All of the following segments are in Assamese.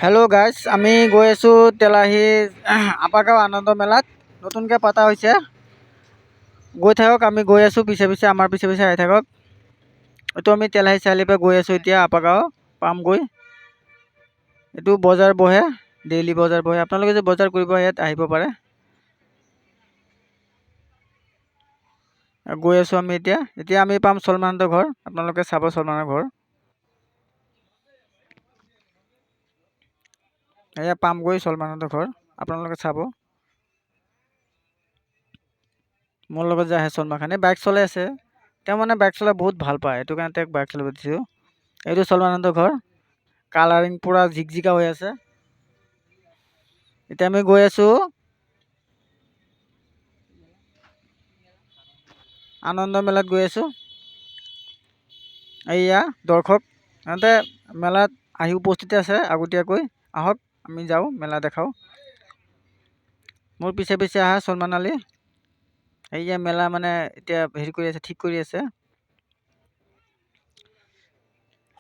হেল্ল' গাইজ, আমি গৈ আছোঁ তেলাহী আপাগাঁও আনন্দ মেলাত। নতুনকৈ পতা হৈছে। গৈ থাকক, আমি গৈ আছোঁ পিছে পিছে, আমাৰ পিছে পিছে আহি থাকক। এইটো আমি তেলাহী চাৰিআলিৰ পৰা গৈ আছোঁ এতিয়া আপাগাঁও পামগৈ। এইটো বজাৰ বহে, ডেইলি বজাৰ বহে। আপোনালোকে যে বজাৰ কৰিব ইয়াত আহিব পাৰে। গৈ আছোঁ আমি এতিয়া আমি পাম চলমানহঁতৰ ঘৰ। আপোনালোকে চাব চলমানৰ ঘৰ। এয়া পামগৈ চলমানহঁতৰ ঘৰ, আপোনালোকে চাব। মোৰ লগত যে আহে চলমান খানে বাইক চলাই আছে। তেওঁ মানে বাইক চলাই বহুত ভাল পায়, সেইটো কাৰণে তেওঁক বাইক চলাব দিছোঁ। এইটো চলমানহঁতৰ ঘৰ, কালাৰিং পূৰা জিকজিকা হৈ আছে। এতিয়া আমি গৈ আছোঁ আনন্দ মেলাত গৈ আছোঁ। এইয়া দৰ্শক, সিহঁতে মেলাত আহি উপস্থিত আছে আগতীয়াকৈ। আহক আমি যাওঁ, মেলা দেখাওঁ। মোৰ পিছে পিছে আহা চলমান আলী। এইয়া মেলা মানে এতিয়া হেৰি কৰি আছে, ঠিক কৰি আছে।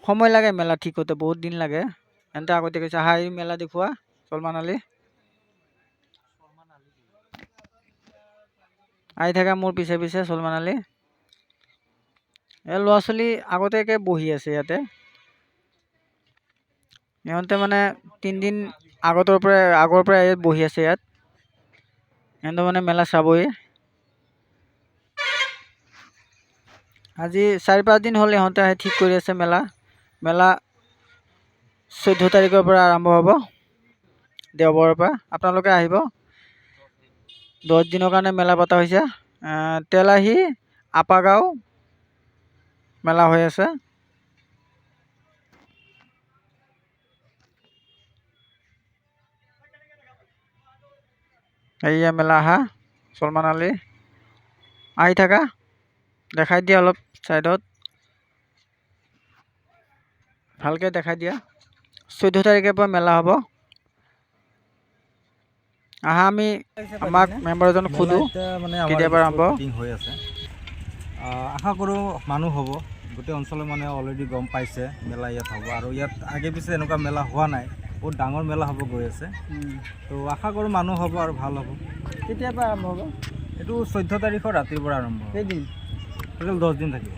সময় লাগে মেলা ঠিক হওঁতে, বহুত দিন লাগে। সিহঁতে আগতে কৈছে আহা, এই মেলা দেখুওৱা চলমান আলী। আহি থাকা মোৰ পিছে পিছে চলমান আলী। এই ল'ৰা ছোৱালী আগতীয়াকৈ বহি আছে ইয়াতে। সিহঁতে মানে 3 দিন আগৰ পৰা ইয়াত বহি আছে ইয়াত। সিহঁতে মানে মেলা চাবই। আজি 4-5 দিন হ'ল ইহঁতে আহি ঠিক কৰি আছে মেলা। মেলা 14 তাৰিখৰ পৰা আৰম্ভ হ'ব, দেওবাৰৰ পৰা। আপোনালোকে আহিব। 10 দিনৰ কাৰণে মেলা পতা হৈছে। তেলাহী আপাগাঁও মেলা হৈ আছে। এইয়া মেলা আহা চলমান আলী, আহি থাকা, দেখাই দিয়া অলপ ছাইডত, ভালকৈ দেখাই দিয়া। 14 তাৰিখৰ পৰা মেলা হ'ব। আহা, আমি আমাক মেম্বাৰ এজনক সোধোঁ কেতিয়াৰ পৰা আৰম্ভ হৈ আছে। আশা কৰোঁ মানুহ হ'ব। গোটেই অঞ্চলৰ মানে অলৰেডি গম পাইছে মেলা ইয়াত হ'ব, আৰু ইয়াত আগে পিছে এনেকুৱা মেলা হোৱা নাই। বহুত ডাঙৰ মেলা হ'ব গৈ আছে। তো আশা কৰোঁ মানুহ হ'ব আৰু ভাল হ'ব। কেতিয়াৰ পৰা আৰম্ভ হ'ব? এইটো 14 তাৰিখৰ ৰাতিৰ পৰা আৰম্ভ হ'ব। কেইদিন? টোটেল 10 দিন থাকিব।